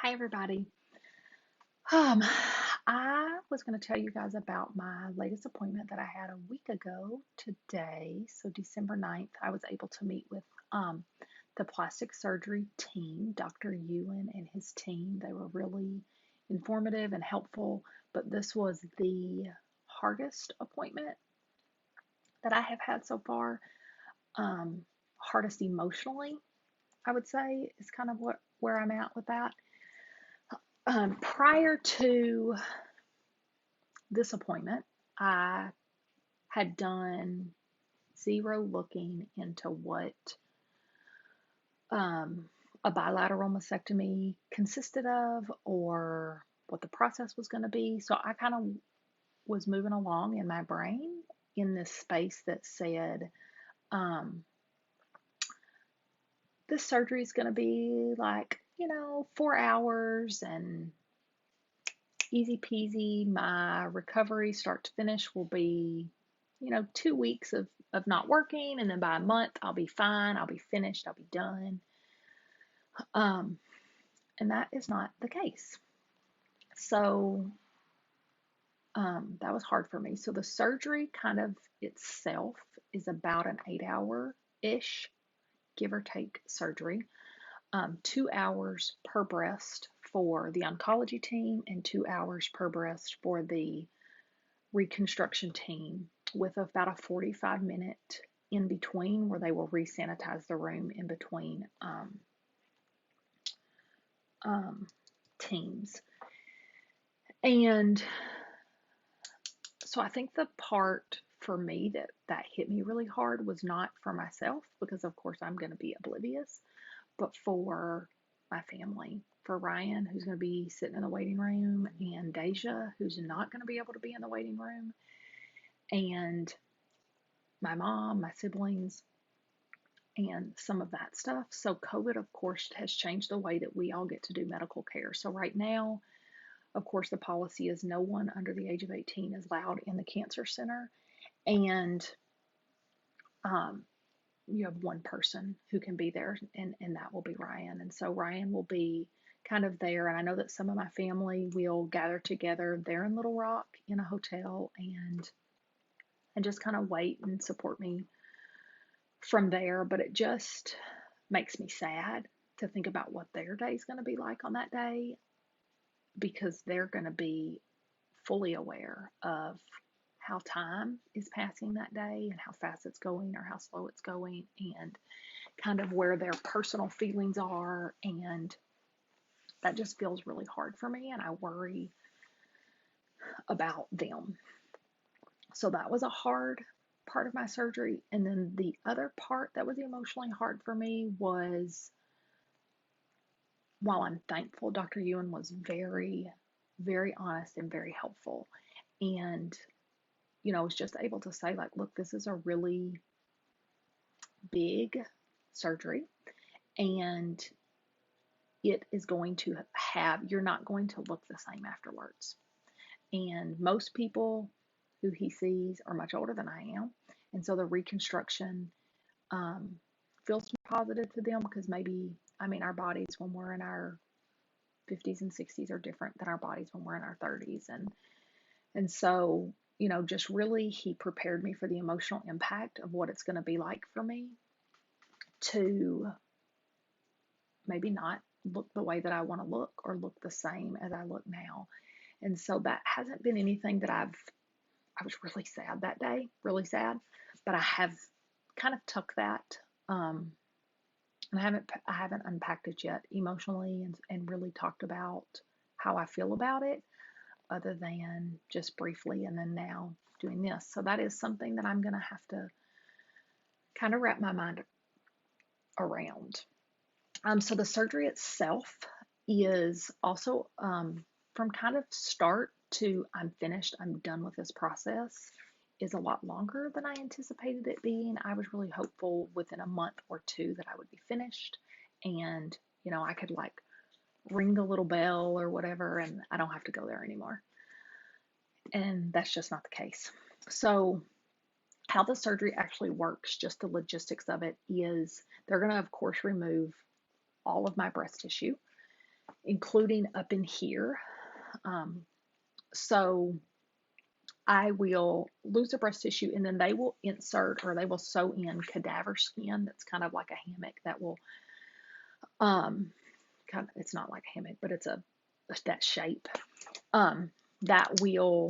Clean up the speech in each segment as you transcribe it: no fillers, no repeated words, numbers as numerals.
Hi, everybody. Um, I was going to tell you guys about my latest appointment that I had a week ago today. So, December 9th, I was able to meet with the plastic surgery team, Dr. Ewan and his team. They were really informative and helpful, but this was the hardest appointment that I have had so far. Um, Hardest emotionally, I would say, is kind of where I'm at with that. Prior to this appointment, I had done zero looking into what um, a bilateral mastectomy consisted of or what the process was going to be. So I kind of was moving along in my brain in this space that said, um, this surgery is going to be like, 4 hours and easy peasy. My recovery, start to finish, will be, 2 weeks of not working. And then by a month, I'll be fine. I'll be finished. I'll be done. Um, and that is not the case. So that was hard for me. So the surgery kind of itself is about an 8 hour ish, give or take, surgery. 2 hours per breast for the oncology team and 2 hours per breast for the reconstruction team, with about a 45-minute in between where they will re-sanitize the room in between um, teams. And so I think the part for me that hit me really hard was not for myself, because of course I'm going to be oblivious, but for my family, for Ryan, who's going to be sitting in the waiting room, and Deja, who's not going to be able to be in the waiting room, and my mom, my siblings, and some of that stuff. So COVID, of course, has changed the way that we all get to do medical care. So right now, of course, the policy is no one under the age of 18 is allowed in the cancer center, and um, you have one person who can be there, and that will be Ryan. And so Ryan will be kind of there. And I know that some of my family will gather together there in Little Rock in a hotel and just kind of wait and support me from there. But it just makes me sad to think about what their day is going to be like on that day, because they're going to be fully aware of how time is passing that day and how fast it's going or how slow it's going, and kind of where their personal feelings are. And that just feels really hard for me, and I worry about them. So that was a hard part of my surgery. And then the other part that was emotionally hard for me was, while I'm thankful, Dr. Ewan was very, very honest and very helpful. And, was just able to say, like, look, this is a really big surgery, and it is going to you're not going to look the same afterwards. And most people who he sees are much older than I am. And so the reconstruction feels positive to them, because maybe, our bodies when we're in our 50s and 60s are different than our bodies when we're in our 30s. And so, just really, he prepared me for the emotional impact of what it's going to be like for me to maybe not look the way that I want to look, or look the same as I look now. And so that hasn't been anything that I was really sad that day, really sad, but I have kind of took that, and I haven't unpacked it yet emotionally, and really talked about how I feel about it, other than just briefly, and then now doing this. So that is something that I'm going to have to kind of wrap my mind around. So the surgery itself is also, from kind of start to I'm finished, I'm done with this process, is a lot longer than I anticipated it being. I was really hopeful within a month or two that I would be finished, and I could like ring the little bell or whatever, and I don't have to go there anymore. And that's just not the case. So how the surgery actually works, just the logistics of it, is they're going to, of course, remove all of my breast tissue, including up in here. So I will lose the breast tissue, and then they will insert, or they will sew in cadaver skin that's kind of like a hammock that will um kind of, it's not like a hammock, but it's that shape that will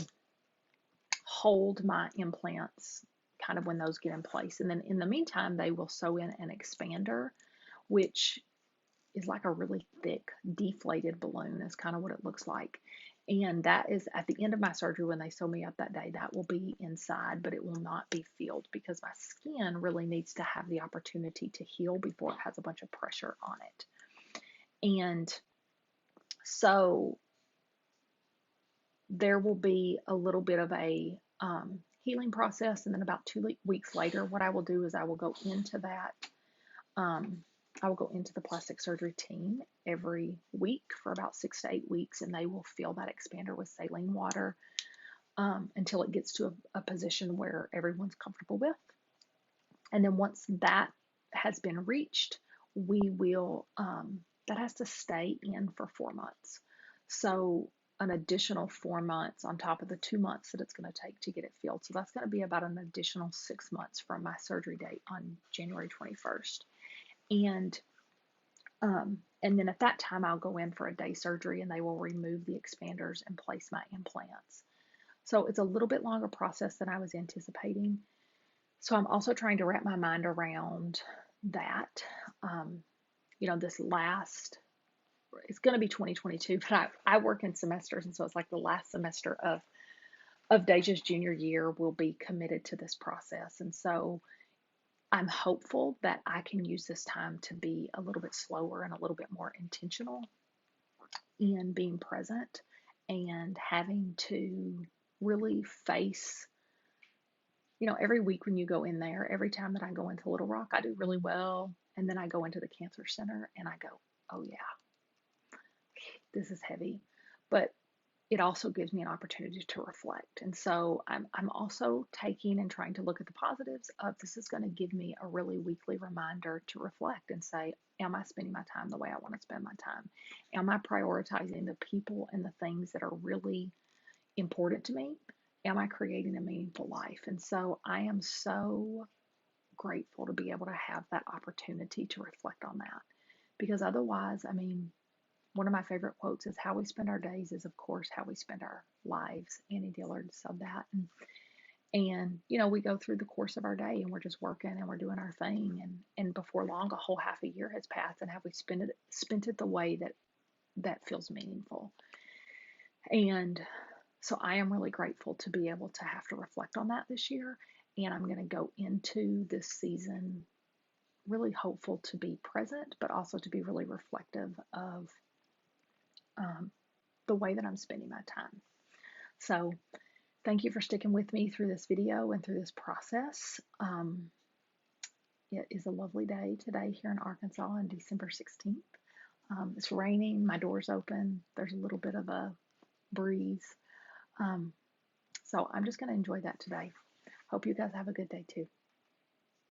hold my implants kind of when those get in place. And then in the meantime, they will sew in an expander, which is like a really thick deflated balloon is kind of what it looks like. And that is at the end of my surgery when they sew me up that day, that will be inside, but it will not be filled because my skin really needs to have the opportunity to heal before it has a bunch of pressure on it. And so there will be a little bit of a healing process. And then about 2 weeks later, what I will do is I will go into that. I will go into the plastic surgery team every week for about 6 to 8 weeks, and they will fill that expander with saline water until it gets to a position where everyone's comfortable with. And then once that has been reached, we will, that has to stay in for 4 months. So an additional 4 months on top of the 2 months that it's going to take to get it filled. So that's going to be about an additional 6 months from my surgery date on January 21st. And then at that time, I'll go in for a day surgery and they will remove the expanders and place my implants. So it's a little bit longer process than I was anticipating. So I'm also trying to wrap my mind around that. This last, it's going to be 2022, but I work in semesters. And so it's like the last semester of Deja's junior year will be committed to this process. And so I'm hopeful that I can use this time to be a little bit slower and a little bit more intentional in being present and having to really face, every week when you go in there, every time that I go into Little Rock, I do really well. And then I go into the cancer center and I go, oh yeah, this is heavy. But it also gives me an opportunity to reflect. And so I'm also taking and trying to look at the positives of this is going to give me a really weekly reminder to reflect and say, am I spending my time the way I want to spend my time? Am I prioritizing the people and the things that are really important to me? Am I creating a meaningful life? And so I am so grateful to be able to have that opportunity to reflect on that. Because otherwise, one of my favorite quotes is how we spend our days is, of course, how we spend our lives. Annie Dillard said that. And we go through the course of our day and we're just working and we're doing our thing. And before long, a whole half a year has passed, and have we spent it the way that feels meaningful. And so I am really grateful to be able to have to reflect on that this year. And I'm going to go into this season really hopeful to be present, but also to be really reflective of the way that I'm spending my time. So thank you for sticking with me through this video and through this process. It is a lovely day today here in Arkansas on December 16th. It's raining, my door's open, there's a little bit of a breeze. So I'm just going to enjoy that today. Hope you guys have a good day too.